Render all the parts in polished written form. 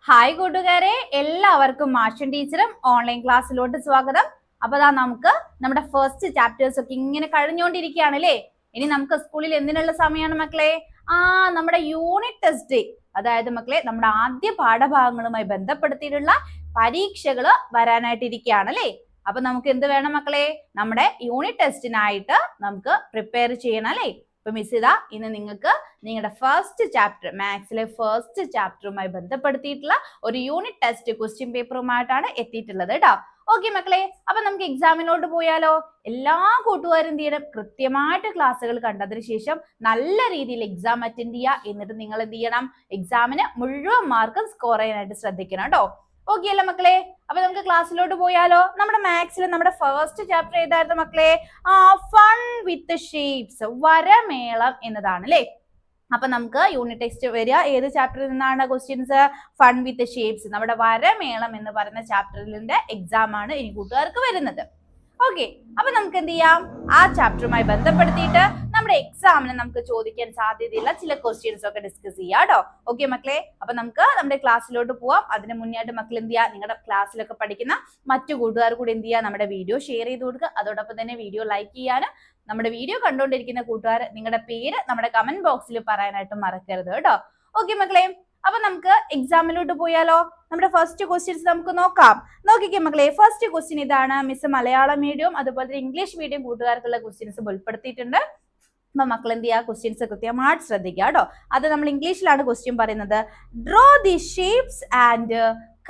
Hi കൂട്ടുകാരെ, എല്ലാവർക്കും മാഷൻ ടീച്ചറും ഓൺലൈൻ ക്ലാസ്സിലോട്ട് സ്വാഗതം. അപ്പൊ നമുക്ക് നമ്മുടെ ഫസ്റ്റ് ചാപ്റ്റേഴ്സ് ഒക്കെ ഇങ്ങനെ കഴിഞ്ഞുകൊണ്ടിരിക്കുകയാണ് അല്ലേ. ഇനി നമുക്ക് സ്കൂളിൽ എന്തിനുള്ള സമയമാണ് മക്കളെ? നമ്മുടെ യൂണിറ്റ് ടെസ്റ്റ്. അതായത് മക്കളെ നമ്മുടെ ആദ്യ പാഠഭാഗങ്ങളുമായി ബന്ധപ്പെടുത്തിയിട്ടുള്ള പരീക്ഷകൾ വരാനായിട്ടിരിക്കുകയാണ് അല്ലേ. അപ്പൊ നമുക്ക് എന്ത് വേണം മക്കളെ? നമ്മുടെ യൂണിറ്റ് ടെസ്റ്റിനായിട്ട് നമുക്ക് പ്രിപ്പയർ ചെയ്യണം അല്ലേ. ഇപ്പൊ മിസ് ഇതാ ഇന്ന് നിങ്ങൾക്ക് നിങ്ങളുടെ ഫസ്റ്റ് ചാപ്റ്റർ, മാത്സിലെ ഫസ്റ്റ് ചാപ്റ്ററുമായി ബന്ധപ്പെടുത്തിയിട്ടുള്ള ഒരു യൂണിറ്റ് ടെസ്റ്റ് ക്വസ്റ്റ്യൻ പേപ്പറുമായിട്ടാണ് എത്തിയിട്ടുള്ളത് കേട്ടോ. ഓക്കെ മക്കളെ, അപ്പൊ നമുക്ക് എക്സാമിനോട്ട് പോയാലോ? എല്ലാ കൂട്ടുകാരും എന്ത് ചെയ്യണം? കൃത്യമായിട്ട് ക്ലാസ്സുകൾ കണ്ടതിന് ശേഷം നല്ല രീതിയിൽ എക്സാം അറ്റൻഡ് ചെയ്യുക. എന്നിട്ട് നിങ്ങൾ എന്ത് ചെയ്യണം? എക്സാമിന് മുഴുവൻ മാർക്കും സ്കോർ ചെയ്യാനായിട്ട് ശ്രദ്ധിക്കണം കേട്ടോ. ഓക്കെ അല്ലേ മക്കളെ? അപ്പൊ നമുക്ക് ക്ലാസ്സിലോട്ട് പോയാലോ? നമ്മുടെ മാത്സിൽ നമ്മുടെ ഫസ്റ്റ് ചാപ്റ്റർ ഏതായിരുന്നു മക്കളെ? ഫൺ വിത്ത് ഷേപ്സ്, വരമേളം എന്നതാണ് അല്ലേ. അപ്പൊ നമുക്ക് യൂണിറ്റ് ടെസ്റ്റ് വരിക ഏത് ചാപ്റ്ററിൽ നിന്നാണ് ക്വസ്റ്റ്യൻസ്? ഫൺ വിത്ത് ഷേപ്സ്, നമ്മുടെ വരമേളം എന്ന് പറയുന്ന ചാപ്റ്ററിന്റെ എക്സാം ആണ് ഇനി കൂട്ടുകാർക്ക് വരുന്നത്. ഓക്കെ, അപ്പൊ നമുക്ക് എന്ത് ചെയ്യാം? ആ ചാപ്റ്ററുമായി ബന്ധപ്പെടുത്തിയിട്ട് നമ്മുടെ എക്സാമിന് നമുക്ക് ചോദിക്കാൻ സാധ്യതയുള്ള ചില ക്വസ്റ്റ്യൻസ് ഒക്കെ ഡിസ്കസ് ചെയ്യാം കേട്ടോ. ഓക്കെ മക്കളെ, അപ്പൊ നമുക്ക് നമ്മുടെ ക്ലാസ്സിലോട്ട് പോവാം. അതിന് മുന്നായിട്ട് മക്കൾ എന്ത് ചെയ്യുക? നിങ്ങളുടെ ക്ലാസ്സിലൊക്കെ പഠിക്കുന്ന മറ്റു കൂട്ടുകാർ കൂടി എന്ത് ചെയ്യുക? നമ്മുടെ വീഡിയോ ഷെയർ ചെയ്ത് കൊടുക്കുക. അതോടൊപ്പം തന്നെ വീഡിയോ ലൈക്ക് ചെയ്യാനും നമ്മുടെ വീഡിയോ കണ്ടുകൊണ്ടിരിക്കുന്ന കൂട്ടുകാർ നിങ്ങളുടെ പേര് നമ്മുടെ കമന്റ് ബോക്സിൽ പറയാനായിട്ട് മറക്കരുത് കേട്ടോ. ഓക്കെ മക്കളെ, അപ്പൊ നമുക്ക് എക്സാമിലോട്ട് പോയാലോ? നമ്മുടെ ഫസ്റ്റ് ക്വസ്റ്റ്യൻസ് നമുക്ക് നോക്കാം. നോക്കിക്കേ മക്കളെ, ഫസ്റ്റ് ക്വസ്റ്റ്യൻ ഇതാണ്. മിസ് മലയാളം മീഡിയം അതുപോലെ തന്നെ ഇംഗ്ലീഷ് മീഡിയം കൂട്ടുകാർക്കുള്ള ക്വസ്റ്റ്യൻസ് ഉൾപ്പെടുത്തിയിട്ടുണ്ട്. അപ്പൊ മക്കൾ എന്ത് ചെയ്യുക? ക്വസ്റ്റ്യൻസ് കൃത്യമായിട്ട് ശ്രദ്ധിക്കുക കേട്ടോ. അത് നമ്മൾ ഇംഗ്ലീഷിലാണ് ക്വസ്റ്റ്യൻ പറയുന്നത്. Draw the shapes and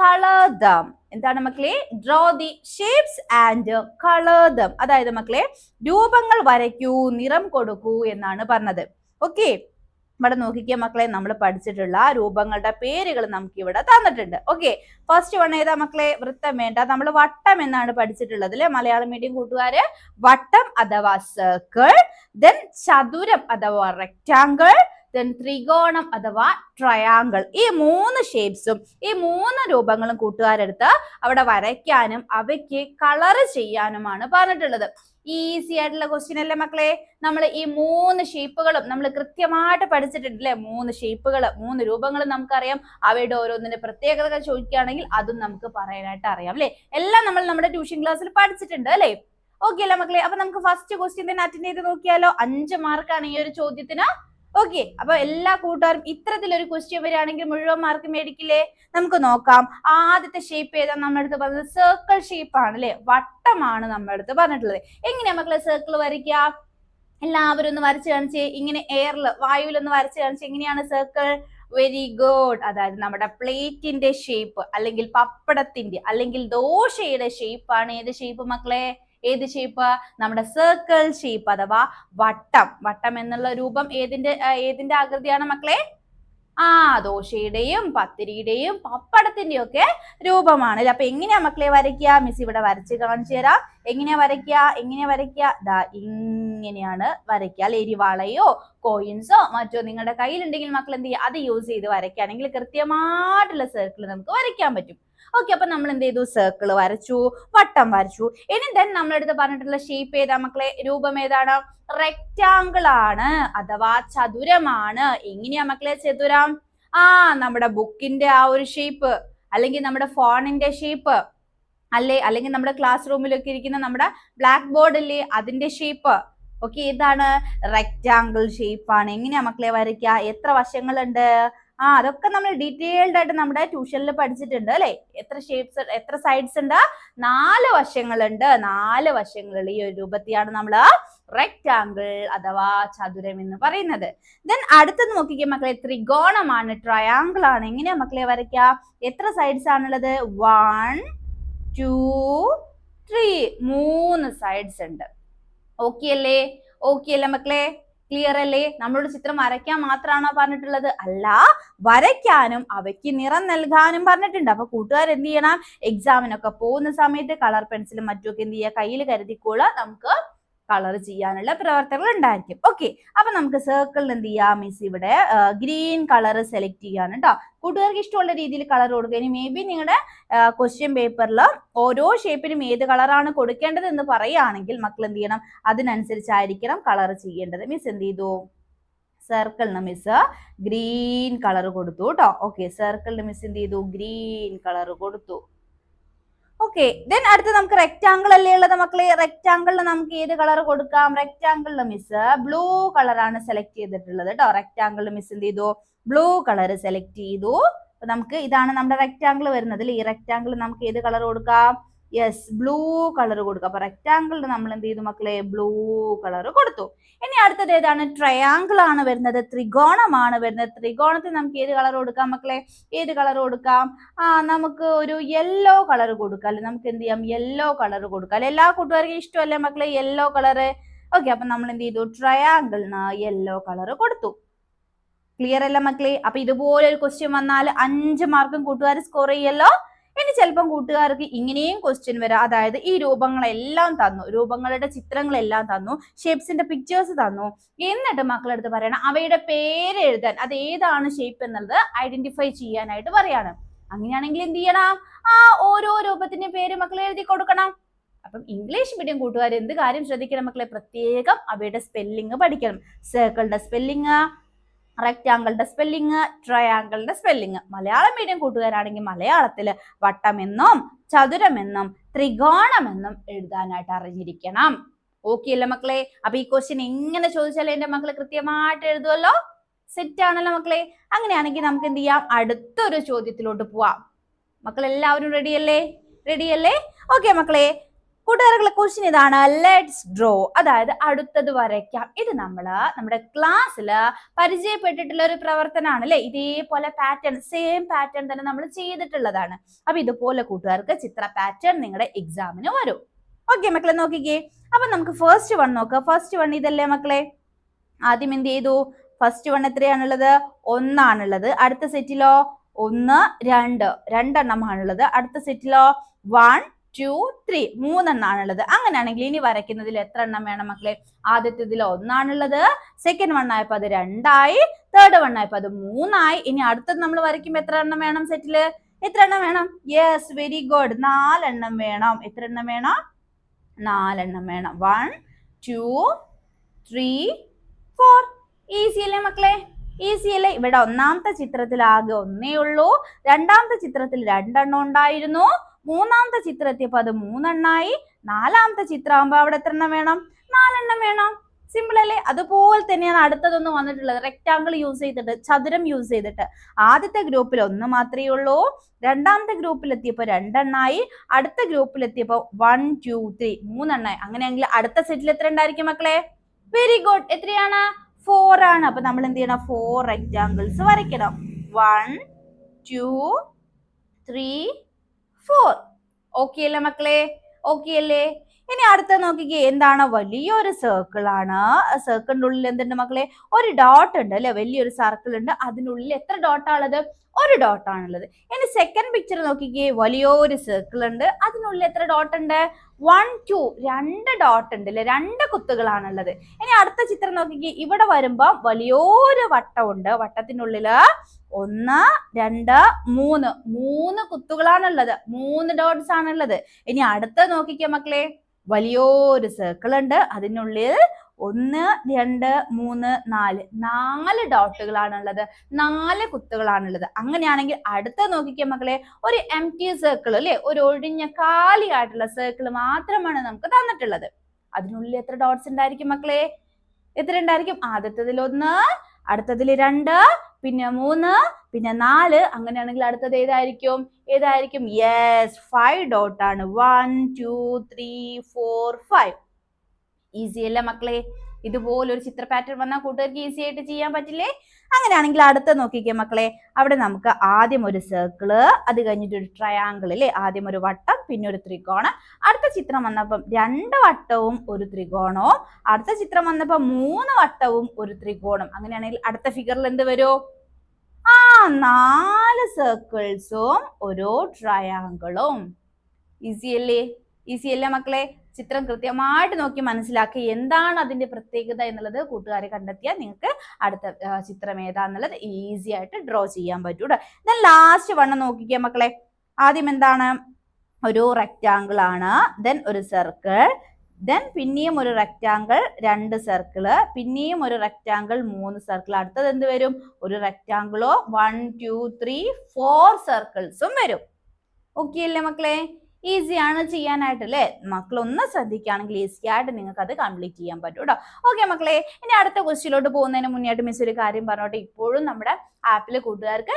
colour dum. എന്താണ് മക്കളെ? Draw the shapes and colour dum. അതായത് മക്കളെ രൂപങ്ങൾ വരയ്ക്കൂ, നിറം കൊടുക്കൂ എന്നാണ് പറഞ്ഞത്. ഓക്കെ, ഇവിടെ നോക്കിക്കുക മക്കളെ, നമ്മൾ പഠിച്ചിട്ടുള്ള രൂപങ്ങളുടെ പേരുകൾ നമുക്ക് ഇവിടെ തന്നിട്ടുണ്ട്. ഓക്കെ, ഫസ്റ്റ് വൺ ഏതാ മക്കളെ? വൃത്തം വേണ്ട, നമ്മൾ വട്ടം എന്നാണ് പഠിച്ചിട്ടുള്ളത് അല്ലെ. മലയാളം മീഡിയം കൂട്ടുകാര് വട്ടം അഥവാ സർക്കിൾ, ദെൻ ചതുരം അഥവാ റെക്ടാങ്കിൾ, ദെൻ ത്രികോണം അഥവാ ട്രയാങ്കിൾ. ഈ മൂന്ന് ഷേപ്സും ഈ മൂന്ന് രൂപങ്ങളും കൂട്ടുകാരെടുത്ത് അവിടെ വരയ്ക്കാനും അവയ്ക്ക് കളർ ചെയ്യാനുമാണ് പറഞ്ഞിട്ടുള്ളത്. ഈസി ആയിട്ടുള്ള ക്വസ്റ്റ്യൻ അല്ലേ മക്കളെ? നമ്മൾ ഈ മൂന്ന് ഷേപ്പുകളും നമ്മൾ കൃത്യമായിട്ട് പഠിച്ചിട്ടുണ്ടല്ലേ. മൂന്ന് ഷേപ്പുകൾ, മൂന്ന് രൂപങ്ങളും നമുക്കറിയാം. അവയുടെ ഓരോന്നിന്റെ പ്രത്യേകതകൾ ചോദിക്കുകയാണെങ്കിൽ അതും നമുക്ക് പറയാനായിട്ട് അറിയാം അല്ലെ. എല്ലാം നമ്മൾ നമ്മുടെ ട്യൂഷൻ ക്ലാസ്സിൽ പഠിച്ചിട്ടുണ്ട് അല്ലെ. ഓക്കെ അല്ലേ മക്കളെ? അപ്പൊ നമുക്ക് ഫസ്റ്റ് ക്വസ്റ്റ്യൻ തന്നെ അറ്റൻഡ് ചെയ്ത് നോക്കിയാലോ? 5 മാർക്കാണ് ഈ ഒരു ചോദ്യത്തിന്. ഓക്കെ, അപ്പൊ എല്ലാ കൂട്ടുകാരും ഇത്തരത്തിലൊരു ക്വസ്റ്റ്യൻ വരികയാണെങ്കിൽ മുഴുവൻ മാർക്ക് മേടിക്കില്ലേ? നമുക്ക് നോക്കാം. ആദ്യത്തെ ഷേപ്പ് ഏതാ നമ്മുടെ അടുത്ത് പറഞ്ഞത്? സർക്കിൾ ഷേപ്പ് ആണ് അല്ലെ. വട്ടമാണ് നമ്മുടെ അടുത്ത് പറഞ്ഞിട്ടുള്ളത്. എങ്ങനെയാ മക്കളെ സർക്കിൾ വരയ്ക്കുക? എല്ലാവരും ഒന്ന് വരച്ച് കാണിച്ചേ. ഇങ്ങനെ എയറിൽ, വായുവിൽ ഒന്ന് വരച്ച് കാണിച്ചേ. എങ്ങനെയാണ് സർക്കിൾ? Very good. അതായത് നമ്മുടെ പ്ലേറ്റിന്റെ ഷേപ്പ് അല്ലെങ്കിൽ പപ്പടത്തിന്റെ അല്ലെങ്കിൽ ദോശയുടെ ഷേപ്പ് ആണ് ഏത് ഷേപ്പ് മക്കളെ? ഏത് ഷേപ്പ്? നമ്മുടെ സർക്കിൾ ഷേപ്പ് അഥവാ വട്ടം. വട്ടം എന്നുള്ള രൂപം ഏതിന്റെ ആകൃതിയാണ് മക്കളെ? ദോശയുടെയും പത്തിരിയുടെയും പപ്പടത്തിന്റെയും ഒക്കെ രൂപമാണ്. അപ്പൊ എങ്ങനെയാ മക്കളെ വരയ്ക്കുക? മിസ് ഇവിടെ വരച്ച് കാണിച്ചു തരാം. എങ്ങനെയാ വരയ്ക്കുക? ദാ ഇങ്ങനെയാണ് വരയ്ക്കുക അല്ലെ. എരിവാളയോ കോയിൻസോ മറ്റോ നിങ്ങളുടെ കയ്യിലുണ്ടെങ്കിൽ മക്കൾ എന്ത് ചെയ്യുക? അത് യൂസ് ചെയ്ത് വരയ്ക്കുകയാണെങ്കിൽ കൃത്യമായിട്ടുള്ള സർക്കിൾ നമുക്ക് വരയ്ക്കാൻ പറ്റും. ഓക്കെ, അപ്പൊ നമ്മൾ എന്ത് ചെയ്തു? സർക്കിൾ വരച്ചു, വട്ടം വരച്ചു. ഇനി ദെൻ നമ്മളെടുത്ത് പറഞ്ഞിട്ടുള്ള ഷേപ്പ് ഏതാ മക്കളെ? രൂപം ഏതാണ്? റെക്ടാങ്കിൾ ആണ് അഥവാ ചതുരമാണ്. എങ്ങനെയാ മക്കളെ ചതുരം? നമ്മുടെ ബുക്കിന്റെ ആ ഒരു ഷേപ്പ്, അല്ലെങ്കിൽ നമ്മുടെ ഫോണിന്റെ ഷേപ്പ് അല്ലേ, അല്ലെങ്കിൽ നമ്മുടെ ക്ലാസ് റൂമിലൊക്കെ ഇരിക്കുന്ന നമ്മുടെ ബ്ലാക്ക് ബോർഡ് അല്ലേ, അതിന്റെ ഷേപ്പ്. ഓക്കെ, ഇതാണ് റെക്ടാങ്കിൾ ഷേപ്പ് ആണ്. എങ്ങനെയാ മക്കളെ വരയ്ക്കുക? എത്ര വശങ്ങളുണ്ട്? അതൊക്കെ നമ്മൾ ഡീറ്റെയിൽഡ് ആയിട്ട് നമ്മുടെ ട്യൂഷനിൽ പഠിച്ചിട്ടുണ്ട് അല്ലെ. എത്ര ഷേപ്സ്, എത്ര സൈഡ്സ് ഉണ്ട്? 4 വശങ്ങളുണ്ട്. 4 വശങ്ങളുള്ള ഈ ഒരു രൂപത്തെയാണ് നമ്മൾ റെക്ടാങ്കിൾ അഥവാ ചതുരം എന്ന് പറയുന്നത്. ദെൻ അടുത്തത് നോക്കിക്കേ മക്കളെ, ത്രികോണമാണ്, ട്രയാങ്കിൾ ആണ്. എങ്ങനെയാ മക്കളെ വരയ്ക്കുക? എത്ര സൈഡ്സ് ആണുള്ളത്? 1 2 3, 3 സൈഡ്സ് ഉണ്ട്. ഓക്കെ അല്ലേ മക്കളെ? ക്ലിയർ അല്ലേ? നമ്മളോട് ചിത്രം വരയ്ക്കാൻ മാത്രമാണോ പറഞ്ഞിട്ടുള്ളത്? അല്ല, വരയ്ക്കാനും അവയ്ക്ക് നിറം നൽകാനും പറഞ്ഞിട്ടുണ്ട്. അപ്പൊ കൂട്ടുകാർ എന്ത് ചെയ്യണം? എക്സാമിനൊക്കെ പോകുന്ന സമയത്ത് കളർ പെൻസിലും മറ്റുമൊക്കെ എന്ത് ചെയ്യുക? കയ്യിൽ കരുതിക്കോളുക. നമുക്ക് കളർ ചെയ്യാനുള്ള പ്രവർത്തനങ്ങൾ ഉണ്ടായിരിക്കും. ഓക്കെ, അപ്പൊ നമുക്ക് സർക്കിളിൽ എന്ത് ചെയ്യാം? മിസ് ഇവിടെ ഗ്രീൻ കളർ സെലക്ട് ചെയ്യാൻ കേട്ടോ. കൂട്ടുകാർക്ക് ഇഷ്ടമുള്ള രീതിയിൽ കളർ കൊടുക്കുക. ഇനി മേ ബി നിങ്ങളുടെ ക്വസ്റ്റ്യൻ പേപ്പറിൽ ഓരോ ഷേപ്പിനും ഏത് കളറാണ് കൊടുക്കേണ്ടത് എന്ന് പറയുകയാണെങ്കിൽ മക്കൾ എന്ത് ചെയ്യണം? അതിനനുസരിച്ചായിരിക്കണം കളർ ചെയ്യേണ്ടത്. മിസ് എന്ത് ചെയ്തു? സർക്കിളിന് മിസ് ഗ്രീൻ കളർ കൊടുത്തു കേട്ടോ. ഓക്കെ, സർക്കിളിന് മിസ് എന്ത് ചെയ്തു? ഗ്രീൻ കളർ കൊടുത്തു. ഓക്കെ, ദെൻ അടുത്ത് നമുക്ക് റെക്റ്റാങ്കിൾ അല്ലേ ഉള്ളത് മക്കളെ? റെക്റ്റാങ്കിളിന് നമുക്ക് ഏത് കളർ കൊടുക്കാം? റെക്റ്റാങ്കിളിന് മിസ് ബ്ലൂ കളറാണ് സെലക്ട് ചെയ്തിട്ടുള്ളത് കേട്ടോ. റെക്റ്റാങ്കിളിന് മിസ് എന്ത് ചെയ്തു? ബ്ലൂ കളർ സെലക്ട് ചെയ്തു. അപ്പൊ നമുക്ക് ഇതാണ് നമ്മുടെ റെക്റ്റാങ്കിൾ വരുന്നത്. ഈ റെക്റ്റാങ്കിൾ നമുക്ക് ഏത് കളർ കൊടുക്കാം? യെസ്, ബ്ലൂ കളർ കൊടുക്കാം. അപ്പൊ റെക്റ്റാങ്കിളിന് നമ്മൾ എന്ത് ചെയ്തു മക്കളെ? ബ്ലൂ കളർ കൊടുത്തു. ഇനി അടുത്തത് ഏതാണ്? ട്രയാങ്കിൾ ആണ് വരുന്നത്, ത്രികോണമാണ് വരുന്നത്. ത്രികോണത്തിന് നമുക്ക് ഏത് കളർ കൊടുക്കാം മക്കളെ? ഏത് കളർ കൊടുക്കാം? നമുക്ക് ഒരു യെല്ലോ കളർ കൊടുക്കാം അല്ലെ? നമുക്ക് എന്ത് ചെയ്യാം? യെല്ലോ കളർ കൊടുക്കാം അല്ലെ? എല്ലാ കൂട്ടുകാർക്കും ഇഷ്ടമല്ലേ മക്കളെ യെല്ലോ കളർ? ഓക്കെ, അപ്പൊ നമ്മൾ എന്ത് ചെയ്തു? ട്രയാങ്കിളിന് യെല്ലോ കളർ കൊടുത്തു. ക്ലിയർ അല്ല മക്കളെ? അപ്പൊ ഇതുപോലെ ഒരു ക്വസ്റ്റ്യൻ വന്നാൽ 5 മാർക്കും കൂട്ടുകാർ സ്കോർ ചെയ്യല്ലോ. ഇനി ചിലപ്പം കൂട്ടുകാർക്ക് ഇങ്ങനെയും ക്വസ്റ്റ്യൻ വരാം. അതായത് ഈ രൂപങ്ങളെല്ലാം തന്നു, രൂപങ്ങളുടെ ചിത്രങ്ങളെല്ലാം തന്നു, ഷേപ്സിന്റെ പിക്ചേഴ്സ് തന്നു, എന്നിട്ട് മക്കളെടുത്ത് പറയണം അവയുടെ പേര് എഴുതാൻ, അത് ഏതാണ് ഷേപ്പ് എന്നുള്ളത് ഐഡന്റിഫൈ ചെയ്യാനായിട്ട് പറയാണ്. അങ്ങനെയാണെങ്കിൽ എന്ത് ചെയ്യണം? ഓരോ രൂപത്തിന്റെ പേര് മക്കളെ എഴുതി കൊടുക്കണം. അപ്പം ഇംഗ്ലീഷ് മീഡിയം കൂട്ടുകാർ എന്ത് കാര്യം ശ്രദ്ധിക്കണം മക്കളെ? പ്രത്യേകം അവയുടെ സ്പെല്ലിങ് പഠിക്കണം. സർക്കിളിന്റെ സ്പെല്ലിങ്, റെക്റ്റാങ്കിളിന്റെ സ്പെല്ലിങ്, ട്രയാങ്കിളിന്റെ സ്പെല്ലിങ്. മലയാളം മീഡിയം കൂട്ടുകാരാണെങ്കിൽ മലയാളത്തില് വട്ടമെന്നും ചതുരമെന്നും ത്രികോണമെന്നും എഴുതാനായിട്ട് അറിഞ്ഞിരിക്കണം. ഓക്കെ അല്ലേ മക്കളെ? അപ്പൊ ഈ ക്വസ്റ്റ്യൻ എങ്ങനെ ചോദിച്ചാലും എന്റെ മക്കള് കൃത്യമായിട്ട് എഴുതുമല്ലോ. സെറ്റ് ആണല്ലോ മക്കളെ? അങ്ങനെയാണെങ്കിൽ നമുക്ക് എന്ത് ചെയ്യാം? അടുത്തൊരു ചോദ്യത്തിലോട്ട് പോവാം. മക്കൾ എല്ലാവരും റെഡിയല്ലേ? റെഡിയല്ലേ? ഓക്കെ മക്കളെ, കൂട്ടുകാരുടെ ക്വസ്റ്റ്യൻ ഇതാണ്, ലെറ്റ്സ് ഡ്രോ, അതായത് അടുത്തത് വരയ്ക്കാം. ഇത് നമ്മുടെ ക്ലാസ്സിൽ പരിചയപ്പെട്ടിട്ടുള്ള ഒരു പ്രവർത്തനമാണ് അല്ലെ? ഇതേപോലെ പാറ്റേൺ, സെയിം പാറ്റേൺ തന്നെ നമ്മൾ ചെയ്തിട്ടുള്ളതാണ്. അപ്പൊ ഇതുപോലെ കൂട്ടുകാർക്ക് ചിത്ര പാറ്റേൺ നിങ്ങളുടെ എക്സാമിന് വരും. ഓക്കെ മക്കളെ, നോക്കിക്കേ. അപ്പൊ നമുക്ക് ഫസ്റ്റ് വൺ നോക്കാം. ഫസ്റ്റ് വൺ ഇതല്ലേ മക്കളെ? ആദ്യം എന്ത് ചെയ്തു? First one എത്രയാണുള്ളത്? 1 ആണുള്ളത്. അടുത്ത സെറ്റിലോ 1, 2, 2 എണ്ണമാണുള്ളത്. അടുത്ത സെറ്റിലോ 1, 2, 3, 3 എണ്ണാണുള്ളത്. അങ്ങനെയാണെങ്കിൽ ഇനി വരയ്ക്കുന്നതിൽ എത്ര എണ്ണം വേണം മക്കളെ? ആദ്യത്തേതിൽ 1 ആണുള്ളത്, സെക്കൻഡ് വൺ ആയപ്പോ അത് 2 ആയി, തേർഡ് വൺ ആയപ്പോ അത് 3 ആയി. ഇനി അടുത്തത് നമ്മൾ വരയ്ക്കുമ്പോൾ എത്ര എണ്ണം വേണം സെറ്റില്? എത്ര എണ്ണം വേണം? യെസ്, വെരി ഗുഡ്, 4 എണ്ണം വേണം. എത്ര എണ്ണം വേണം? 4 എണ്ണം വേണം. 1, 2, 3, 4. ഈസി അല്ലേ മക്കളെ? ഈസി അല്ലേ? ഇവിടെ ഒന്നാമത്തെ ചിത്രത്തിൽ ആകെ 1 ഉള്ളൂ, രണ്ടാമത്തെ ചിത്രത്തിൽ 2 എണ്ണം ഉണ്ടായിരുന്നു, മൂന്നാമത്തെ ചിത്രം എത്തിയപ്പോ അത് 3 എണ്ണായി, നാലാമത്തെ ചിത്രം ആകുമ്പോ അവിടെ എത്ര എണ്ണം വേണം? 4 എണ്ണം വേണം. സിമ്പിൾ അല്ലേ? അതുപോലെ തന്നെയാണ് അടുത്തതൊന്നും വന്നിട്ടുള്ളത്. റെക്റ്റാങ്കിൾ യൂസ് ചെയ്തിട്ട്, ചതുരം യൂസ് ചെയ്തിട്ട്. ആദ്യത്തെ ഗ്രൂപ്പിൽ 1 മാത്രമേ ഉള്ളൂ, രണ്ടാമത്തെ ഗ്രൂപ്പിൽ എത്തിയപ്പോ 2 എണ്ണായി, അടുത്ത ഗ്രൂപ്പിൽ എത്തിയപ്പോ 1, 2, 3, 3 എണ്ണായി. അങ്ങനെയെങ്കിൽ അടുത്ത സെറ്റിൽ എത്ര ഉണ്ടായിരിക്കും മക്കളെ? വെരി ഗുഡ്, എത്രയാണ്? 4 ആണ്. അപ്പൊ നമ്മൾ എന്ത് ചെയ്യണം? 4 റെക്റ്റാങ്കിൾസ് വരയ്ക്കണം. 1, 2, 3, 4. ഓക്കെ അല്ലേ മക്കളെ? ഓക്കെ അല്ലേ? ഇനി അടുത്ത നോക്കിക്കേ, എന്താണ്? വലിയൊരു സർക്കിൾ ആണ്. സർക്കിളിന്റെ ഉള്ളിൽ എന്തുണ്ട് മക്കളെ? ഒരു ഡോട്ട് ഉണ്ട് അല്ലെ? വലിയൊരു സർക്കിൾ ഉണ്ട്, അതിനുള്ളിൽ എത്ര ഡോട്ടാണുള്ളത്? ഒരു ഡോട്ടാണുള്ളത്. ഇനി സെക്കൻഡ് പിക്ചർ നോക്കിക്കേ, വലിയൊരു സർക്കിൾ ഉണ്ട്, അതിനുള്ളിൽ എത്ര ഡോട്ട് ഉണ്ട്? 1, 2, 2 ഡോട്ട് ഉണ്ട് അല്ലെ? 2 കുത്തുകളാണുള്ളത്. ഇനി അടുത്ത ചിത്രം നോക്കിക്കേ, ഇവിടെ വരുമ്പോ വലിയൊരു വട്ടമുണ്ട്, വട്ടത്തിനുള്ളില് 1, 2, 3, 3 കുത്തുകളാണുള്ളത്, 3 ഡോട്ട്സ് ആണുള്ളത്. ഇനി അടുത്ത നോക്കിക്കേ മക്കളെ, വലിയൊരു സർക്കിൾ ഉണ്ട്, അതിനുള്ളിൽ 1, 2, 3, 4, 4 ഡോട്ടുകളാണുള്ളത്, 4 കുത്തുകളാണുള്ളത്. അങ്ങനെയാണെങ്കിൽ അടുത്ത നോക്കിക്കേ മക്കളെ, ഒരു എംപ്റ്റി സർക്കിൾ അല്ലെ? ഒരു ഒഴിഞ്ഞ കാലിയായിട്ടുള്ള സർക്കിൾ മാത്രമാണ് നമുക്ക് തന്നിട്ടുള്ളത്. അതിനുള്ളിൽ എത്ര ഡോട്ട്സ് ഉണ്ടായിരിക്കും മക്കളെ? എത്ര ഉണ്ടായിരിക്കും? ആദ്യത്തതിൽ 1, അടുത്തതിൽ 2, പിന്നെ 3, പിന്നെ 4. അങ്ങനെയാണെങ്കിൽ അടുത്തത് ഏതായിരിക്കും? ഏതായിരിക്കും? യെസ്, 5 ഡോട്ട് ആണ്. 1, 2, 3, 4, 5. ഈസി അല്ലേ മക്കളെ? ഇതുപോലൊരു ചിത്ര പാറ്റേൺ വന്നാൽ കൂട്ടുകാർക്ക് ഈസി ആയിട്ട് ചെയ്യാൻ പറ്റില്ലേ? അങ്ങനെയാണെങ്കിൽ അടുത്ത നോക്കിക്കേ മക്കളെ, അവിടെ നമുക്ക് ആദ്യം ഒരു സർക്കിള്, അത് കഴിഞ്ഞിട്ട് ഒരു ട്രയാങ്കിൾ അല്ലേ? ആദ്യം ഒരു വട്ടം, പിന്നെ ഒരു ത്രികോണം. അടുത്ത ചിത്രം വന്നപ്പം 2 വട്ടവും ഒരു ത്രികോണവും, അടുത്ത ചിത്രം വന്നപ്പോ 3 വട്ടവും ഒരു ത്രികോണം. അങ്ങനെയാണെങ്കിൽ അടുത്ത ഫിഗറിൽ എന്ത് വരും? 4 സർക്കിൾസും ഒരു ട്രയാങ്കിളും. ഈസി അല്ലേ? ഈസി അല്ലേ മക്കളെ? ചിത്രം കൃത്യമായിട്ട് നോക്കി മനസ്സിലാക്കി എന്താണ് അതിന്റെ പ്രത്യേകത എന്നുള്ളത് കൂട്ടുകാരെ കണ്ടെത്തിയാൽ നിങ്ങൾക്ക് അടുത്ത ചിത്രം ഏതാന്നുള്ളത് ഈസി ആയിട്ട് ഡ്രോ ചെയ്യാൻ പറ്റൂട്ടോ. ദെൻ ലാസ്റ്റ് വണ്ണം നോക്കിക്കേ മക്കളെ. ആദ്യം എന്താണ്? ഒരു റെക്റ്റാങ്കിൾ ആണ്, ദെൻ ഒരു സർക്കിൾ, ദെൻ പിന്നെയും ഒരു റെക്റ്റാങ്കിൾ 2 സർക്കിള്, പിന്നെയും ഒരു റെക്റ്റാങ്കിൾ 3 സർക്കിൾ. അടുത്തത് എന്ത് വരും? ഒരു റെക്റ്റാങ്കിളോ 1 2 3 4 സർക്കിൾസും വരും. ഓക്കെ അല്ലേ മക്കളെ? ഈസി ആണ് ചെയ്യാനായിട്ട് അല്ലേ? മക്കൾ ഒന്ന് ശ്രദ്ധിക്കുകയാണെങ്കിൽ ഈസി ആയിട്ട് നിങ്ങൾക്ക് അത് കംപ്ലീറ്റ് ചെയ്യാൻ പറ്റും കേട്ടോ. ഓക്കെ മക്കളെ, ഇനി അടുത്ത ക്വസ്റ്റ്യനിലോട്ട് പോകുന്നതിന് മുന്നേയായിട്ട് മിസ് ഒരു കാര്യം പറഞ്ഞോട്ടെ. ഇപ്പോഴും നമ്മുടെ ആപ്പിൽ കൂട്ടുകാർക്ക്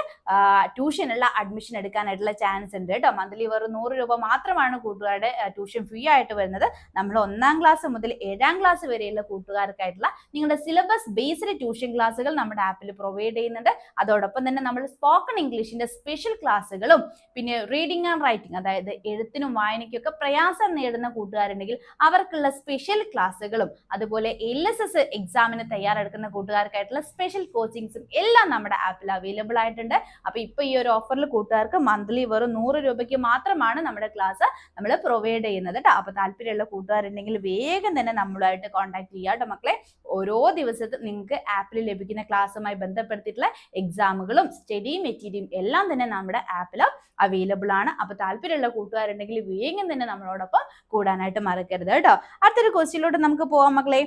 ട്യൂഷനുള്ള അഡ്മിഷൻ എടുക്കാനായിട്ടുള്ള ചാൻസ് ഉണ്ട് കേട്ടോ. മന്ത്ലി വെറും 100 രൂപ മാത്രമാണ് കൂട്ടുകാരുടെ ട്യൂഷൻ ഫ്രീ ആയിട്ട് വരുന്നത്. നമ്മൾ 1ാം ക്ലാസ് മുതൽ 7ാം ക്ലാസ് വരെയുള്ള കൂട്ടുകാർക്കായിട്ടുള്ള നിങ്ങളുടെ സിലബസ് ബേസ്ഡ് ട്യൂഷൻ ക്ലാസ്സുകൾ നമ്മുടെ ആപ്പിൽ പ്രൊവൈഡ് ചെയ്യുന്നുണ്ട്. അതോടൊപ്പം തന്നെ നമ്മൾ സ്പോക്കൺ ഇംഗ്ലീഷിന്റെ സ്പെഷ്യൽ ക്ലാസ്സുകളും പിന്നെ റീഡിംഗ് ആൻഡ് റൈറ്റിംഗ്, അതായത് എഴുത്തിനും വായനയ്ക്കൊക്കെ പ്രയാസം നേടുന്ന കൂട്ടുകാരുണ്ടെങ്കിൽ അവർക്കുള്ള സ്പെഷ്യൽ ക്ലാസ്സുകളും അതുപോലെ LSS എക്സാമിന് തയ്യാറെടുക്കുന്ന കൂട്ടുകാർക്കായിട്ടുള്ള സ്പെഷ്യൽ കോച്ചിങ്സും എല്ലാം നമ്മുടെ ആപ്പിൽ അവൈലബിൾ ആയിട്ടുണ്ട്. അപ്പൊ ഇപ്പൊ ഈ ഒരു ഓഫറിൽ കൂട്ടുകാർക്ക് മന്ത്ലി വെറും 100 രൂപയ്ക്ക് മാത്രമാണ് നമ്മുടെ ക്ലാസ് നമ്മൾ പ്രൊവൈഡ് ചെയ്യുന്നത് കേട്ടോ. അപ്പൊ താല്പര്യമുള്ള കൂട്ടുകാരുണ്ടെങ്കിൽ വേഗം തന്നെ നമ്മളുമായിട്ട് കോൺടാക്ട് ചെയ്യാട്ടോ മക്കളെ. ഓരോ ദിവസത്തും നിങ്ങൾക്ക് ആപ്പിൽ ലഭിക്കുന്ന ക്ലാസ്സുമായി ബന്ധപ്പെടുത്തിയിട്ടുള്ള എക്സാമുകളും സ്റ്റഡി മെറ്റീരിയലും എല്ലാം തന്നെ നമ്മുടെ ആപ്പിൽ അവൈലബിൾ ആണ്. അപ്പൊ താല്പര്യമുള്ള കൂട്ടുകാരുണ്ടെങ്കിൽ വേഗം തന്നെ നമ്മളോടൊപ്പം കൂടാനായിട്ട് മറക്കരുത് കേട്ടോ. അടുത്തൊരു ക്വസ്റ്റ്യനിലോട്ട് നമുക്ക് പോവാം മക്കളെ.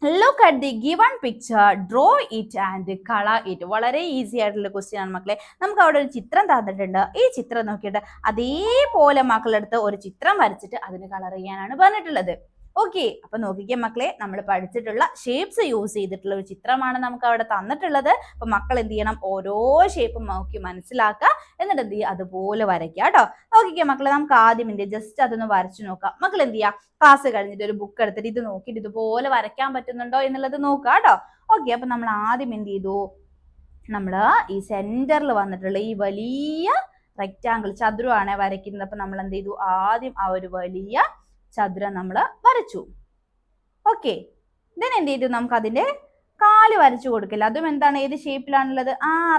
Look at the given picture, draw it and color it. വളരെ ഈസി ആയിട്ടുള്ള ക്വസ്റ്റ്യൻ ആണ് മക്കളെ. നമുക്ക് അവിടെ ഒരു ചിത്രം തന്നിട്ടുണ്ട്. ഈ ചിത്രം നോക്കിയിട്ട് അതേപോലെ മക്കളെടുത്ത് ഒരു ചിത്രം വരച്ചിട്ട് അതിന് കളർ ചെയ്യാനാണ് പറഞ്ഞിട്ടുള്ളത്. ഓക്കെ, അപ്പൊ നോക്കിക്കേ മക്കളെ, നമ്മൾ പഠിച്ചിട്ടുള്ള ഷേപ്സ് യൂസ് ചെയ്തിട്ടുള്ള ഒരു ചിത്രമാണ് നമുക്ക് അവിടെ തന്നിട്ടുള്ളത്. അപ്പൊ മക്കൾ എന്ത് ചെയ്യണം? ഓരോ ഷേപ്പും നോക്കി മനസ്സിലാക്കുക, എന്നിട്ട് എന്ത് ചെയ്യുക? അതുപോലെ വരയ്ക്കുക കേട്ടോ. നോക്കിക്കേ മക്കളെ, നമുക്ക് ആദ്യം എന്ത് ജസ്റ്റ് അതൊന്ന് വരച്ചു നോക്കാം. മക്കൾ എന്ത് ചെയ്യുക? ക്ലാസ് കഴിഞ്ഞിട്ട് ഒരു ബുക്ക് എടുത്തിട്ട് ഇത് നോക്കിയിട്ട് ഇതുപോലെ വരയ്ക്കാൻ പറ്റുന്നുണ്ടോ എന്നുള്ളത് നോക്കുക കേട്ടോ. ഓക്കെ, അപ്പൊ നമ്മൾ ആദ്യം എന്ത് ചെയ്തു? നമ്മൾ ഈ സെന്ററിൽ വന്നിട്ടുള്ള ഈ വലിയ റെക്റ്റാങ്കിൾ ചതുരമാണ് വരയ്ക്കുന്നത്. അപ്പൊ നമ്മൾ എന്ത് ചെയ്തു? ആദ്യം ആ ഒരു വലിയ ചതുരം നമ്മൾ വരച്ചു. ഓക്കെ, ദെൻ എന്ത് ചെയ്തു? നമുക്ക് അതിന്റെ കാല് വരച്ചു കൊടുക്കില്ല. അതും എന്താണ്? ഏത് ഷേപ്പിലാണുള്ളത്?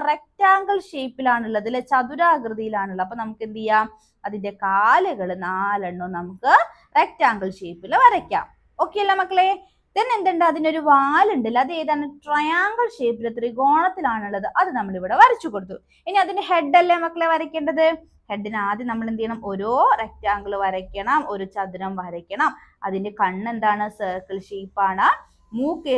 റെക്റ്റാങ്കിൾ ഷേപ്പിലാണുള്ളത് അല്ലെ, ചതുരാകൃതിയിലാണുള്ളത്. അപ്പൊ നമുക്ക് എന്ത് ചെയ്യാം? അതിന്റെ കാലുകൾ 4 എണ്ണം നമുക്ക് റെക്റ്റാങ്കിൾ ഷേപ്പിൽ വരയ്ക്കാം. ഓക്കെ അല്ല മക്കളെ? ദെൻ എന്തുണ്ട്? അതിനൊരു വാലുണ്ടല്ലോ, അത് ഏതാണ്? ട്രയാങ്കിൾ ഷേപ്പിൽ ത്രികോണത്തിലാണുള്ളത്. അത് നമ്മൾ ഇവിടെ വരച്ചു കൊടുത്തു. ഇനി അതിന്റെ ഹെഡ് അല്ലേ മക്കളെ വരയ്ക്കേണ്ടത്? ഹെഡിന് ആദ്യം നമ്മൾ എന്ത് ചെയ്യണം? ഓരോ റെക്റ്റാങ്കിൾ വരയ്ക്കണം, ഒരു ചതുരം വരയ്ക്കണം. അതിന്റെ കണ്ണെന്താണ്? സർക്കിൾ ഷേപ്പാണ്. മൂക്ക്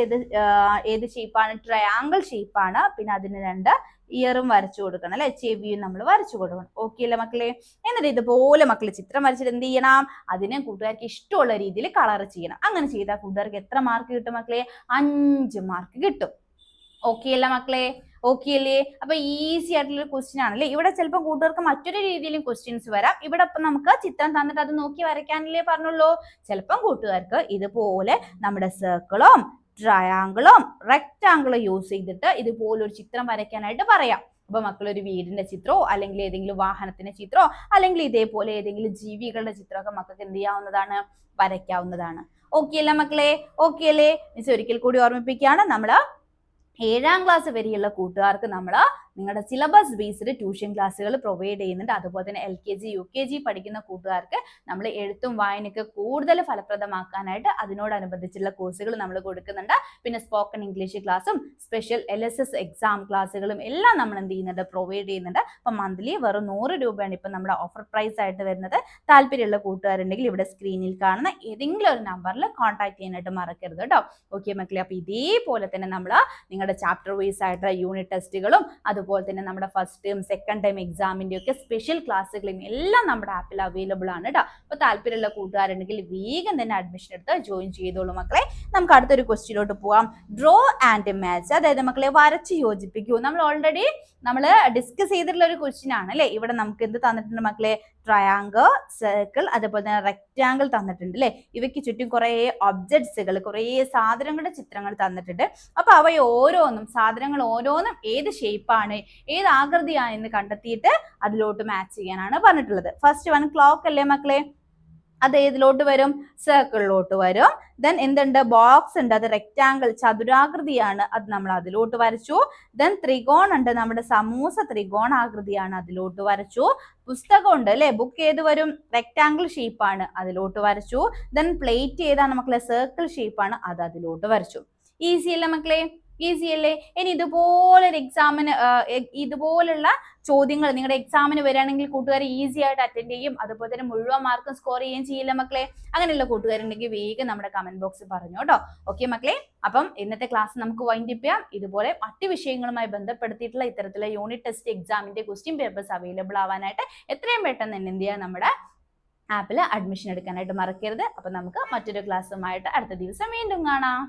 ഏത് ഷേപ്പാണ്? ട്രയാങ്കിൾ ഷേപ്പാണ്. പിന്നെ അതിന് 2 ഇയറും വരച്ചു കൊടുക്കണം അല്ലെ, ചെവിയും നമ്മൾ വരച്ചു കൊടുക്കണം. ഓക്കെ അല്ലേ മക്കളെ? എന്നിട്ട് ഇതുപോലെ മക്കള് ചിത്രം വരച്ചിട്ട് എന്ത് ചെയ്യണം? അതിനെ കൂട്ടുകാർക്ക് ഇഷ്ടമുള്ള രീതിയിൽ കളർ ചെയ്യണം. അങ്ങനെ ചെയ്താൽ കൂട്ടുകാർക്ക് എത്ര മാർക്ക് കിട്ടും മക്കളെ? 5 മാർക്ക് കിട്ടും. ഓക്കെ അല്ല മക്കളെ? ഓക്കെ അല്ലേ? അപ്പൊ ഈസി ആയിട്ടുള്ള ക്വസ്റ്റ്യൻ ആണല്ലേ. ഇവിടെ ചിലപ്പോൾ കൂട്ടുകാർക്ക് മറ്റൊരു രീതിയിലും ക്വസ്റ്റ്യൻസ് വരാം. ഇവിടെ ഇപ്പൊ നമുക്ക് ചിത്രം തന്നിട്ട് അത് നോക്കി വരയ്ക്കാനല്ലേ പറഞ്ഞുള്ളൂ. ചിലപ്പം കൂട്ടുകാർക്ക് ഇതുപോലെ നമ്മുടെ സർക്കിളും ട്രയാങ്കിളും റെക്റ്റാങ്കിളും യൂസ് ചെയ്തിട്ട് ഇതുപോലെ ഒരു ചിത്രം വരയ്ക്കാനായിട്ട് പറയാം. അപ്പൊ മക്കൾ ഒരു വീടിന്റെ ചിത്രമോ അല്ലെങ്കിൽ ഏതെങ്കിലും വാഹനത്തിന്റെ ചിത്രമോ അല്ലെങ്കിൽ ഇതേപോലെ ഏതെങ്കിലും ജീവികളുടെ ചിത്രമൊക്കെ മക്കൾക്ക് എന്ത് ചെയ്യാവുന്നതാണ്? വരയ്ക്കാവുന്നതാണ്. ഓക്കെ അല്ലേ മക്കളെ? ഓക്കെ അല്ലേ? മിസ് ഒരിക്കൽ കൂടി ഓർമ്മിപ്പിക്കുകയാണ്, നമ്മള് 7ാം ക്ലാസ് വരെയുള്ള കൂട്ടുകാർക്ക് നമ്മൾ നിങ്ങളുടെ സിലബസ് ബേസ്ഡ് ട്യൂഷൻ ക്ലാസ്സുകൾ പ്രൊവൈഡ് ചെയ്യുന്നുണ്ട്. അതുപോലെ തന്നെ LKG UKG പഠിക്കുന്ന കൂട്ടുകാർക്ക് നമ്മൾ എഴുത്തും വായനയൊക്കെ കൂടുതൽ ഫലപ്രദമാക്കാനായിട്ട് അതിനോടനുബന്ധിച്ചുള്ള കോഴ്സുകൾ നമ്മൾ കൊടുക്കുന്നുണ്ട്. പിന്നെ സ്പോക്കൺ ഇംഗ്ലീഷ് ക്ലാസ്സും സ്പെഷ്യൽ LSS എക്സാം ക്ലാസ്സുകളും എല്ലാം നമ്മൾ എന്ത് ചെയ്യുന്നുണ്ട്? പ്രൊവൈഡ് ചെയ്യുന്നുണ്ട്. അപ്പം മന്ത്ലി വെറും 100 രൂപയാണ് ഇപ്പം നമ്മുടെ ഓഫർ പ്രൈസ് ആയിട്ട് വരുന്നത്. താല്പര്യമുള്ള കൂട്ടുകാരുണ്ടെങ്കിൽ ഇവിടെ സ്ക്രീനിൽ കാണുന്ന ഏതെങ്കിലും ഒരു നമ്പറിൽ കോൺടാക്ട് ചെയ്യാനായിട്ട് മറക്കരുത് കേട്ടോ. ഓക്കെ മക്കളെ? അപ്പൊ ഇതേപോലെ തന്നെ നമ്മൾ നിങ്ങളുടെ ചാപ്റ്റർ വൈസ് ആയിട്ടുള്ള യൂണിറ്റ് ടെസ്റ്റുകളും അതുപോലെ തന്നെ നമ്മുടെ ഫസ്റ്റ് ടൈം സെക്കൻഡ് ടൈം എക്സാമിന്റെ ഒക്കെ സ്പെഷ്യൽ ക്ലാസ്സുകളും എല്ലാം നമ്മുടെ ആപ്പിൽ അവൈലബിൾ ആണ് കേട്ടോ. അപ്പൊ താല്പര്യമുള്ള കൂട്ടുകാരുണ്ടെങ്കിൽ വേഗം തന്നെ അഡ്മിഷൻ എടുത്ത് ജോയിൻ ചെയ്തോളൂ മക്കളെ. നമുക്ക് അടുത്തൊരു ക്വസ്റ്റ്യനിലോട്ട് പോവാം. ഡ്രോ ആൻഡ് മാച്ച്, അതായത് മക്കളെ വരച്ച് യോജിപ്പിക്കൂ. നമ്മൾ ഓൾറെഡി ഡിസ്കസ് ചെയ്തിട്ടുള്ള ഒരു ക്വസ്റ്റ്യൻ ആണ് അല്ലെ. ഇവിടെ നമുക്ക് എന്ത് തന്നിട്ടുണ്ട് മക്കളെ? ട്രയാങ്കിൾ, സർക്കിൾ, അതുപോലെ തന്നെ റെക്റ്റാങ്കിൾ തന്നിട്ടുണ്ട് അല്ലെ. ഇവയ്ക്ക് ചുറ്റും കുറെ ഒബ്ജക്ട്സുകൾ, കുറെ സാധനങ്ങളുടെ ചിത്രങ്ങൾ തന്നിട്ടുണ്ട്. അപ്പൊ അവ ഓരോന്നും സാധനങ്ങൾ ഓരോന്നും ഏത് ഷേപ്പാണ്, ഏത് ആകൃതിയാണ് എന്ന് കണ്ടെത്തിയിട്ട് അതിലോട്ട് മാച്ച് ചെയ്യാനാണ് പറഞ്ഞിട്ടുള്ളത്. ഫസ്റ്റ് വൺ ക്ലോക്ക് അല്ലേ മക്കളെ? അത് ഏതിലോട്ട് വരും? സർക്കിളിലോട്ട് വരും. ദെൻ എന്തുണ്ട്? ബോക്സ് ഉണ്ട്, അത് റെക്റ്റാങ്കിൾ ചതുരാകൃതിയാണ്, അത് നമ്മൾ അതിലോട്ട് വരച്ചു. ദെൻ ത്രികോണം ഉണ്ട്, നമ്മുടെ സമൂസ ത്രികോണാകൃതിയാണ്, അതിലോട്ട് വരച്ചു. പുസ്തകം ഉണ്ട് അല്ലെ, ബുക്ക് ഏത് വരും? റെക്റ്റാങ്കിൾ ഷേപ്പാണ്, അതിലോട്ട് വരച്ചു. ദെൻ പ്ലേറ്റ് ഏതാണ് മക്കളെ? സർക്കിൾ ഷേപ്പാണ്, അത് അതിലോട്ട് വരച്ചു. ഈസി അല്ലേ മക്കളെ? ഈസി അല്ലേ? ഇനി ഇതുപോലൊരു എക്സാമിന് ഇതുപോലുള്ള ചോദ്യങ്ങൾ നിങ്ങളുടെ എക്സാമിന് വരികയാണെങ്കിൽ കൂട്ടുകാർ ഈസി ആയിട്ട് അറ്റൻഡ് ചെയ്യും, അതുപോലെ തന്നെ മുഴുവൻ മാർക്കും സ്കോർ ചെയ്യുകയും ചെയ്യില്ല മക്കളെ. അങ്ങനെയുള്ള കൂട്ടുകാരുണ്ടെങ്കിൽ വേഗം നമ്മുടെ കമന്റ് ബോക്സിൽ പറഞ്ഞു കേട്ടോ. ഓക്കെ മക്കളെ, അപ്പം ഇന്നത്തെ ക്ലാസ് നമുക്ക് വൈൻഡ് അപ്പ് ചെയ്യാം. ഇതുപോലെ മറ്റു വിഷയങ്ങളുമായി ബന്ധപ്പെടുത്തിയിട്ടുള്ള ഇത്തരത്തിലുള്ള യൂണിറ്റ് ടെസ്റ്റ് എക്സാമിന്റെ ക്വസ്റ്റ്യൻ പേപ്പേഴ്സ് അവൈലബിൾ ആവാനായിട്ട് എത്രയും പെട്ടെന്ന് തന്നെ എന്ത് ചെയ്യുക, നമ്മുടെ ആപ്പിൽ അഡ്മിഷൻ എടുക്കാനായിട്ട് മറക്കരുത്. അപ്പൊ നമുക്ക് മറ്റൊരു ക്ലാസ്സുമായിട്ട് അടുത്ത ദിവസം വീണ്ടും കാണാം.